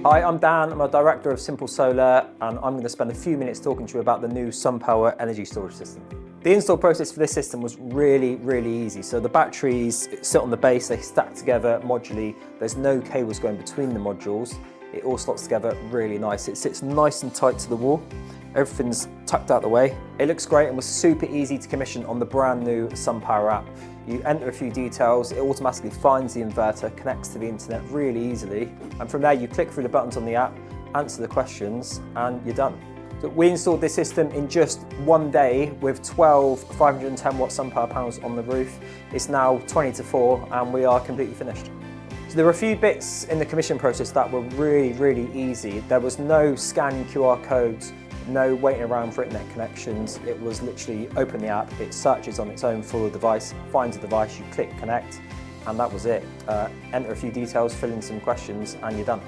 Hi, I'm Dan, I'm a director of Simple Solar, and I'm going to spend a few minutes talking to you about the new SunPower energy storage system. The install process for this system was really easy. So the batteries sit on the base, they stack together modularly, there's no cables going between the modules, it all slots together really nice. It sits nice and tight to the wall, everything's tucked out the way. It looks great and was super easy to commission on the brand new SunPower app. You enter a few details, it automatically finds the inverter, connects to the internet really easily, and from there you click through the buttons on the app, answer the questions, and you're done. So we installed this system in just one day with 12 510 watt SunPower panels on the roof. It's now 20 to 4 and we are completely finished. So there were a few bits in the commission process that were really easy. There was no scanning QR codes, no waiting around for internet connections. It was literally open the app, it searches on its own for the device, finds a device, you click connect, and that was it. Enter a few details, fill in some questions, and you're done.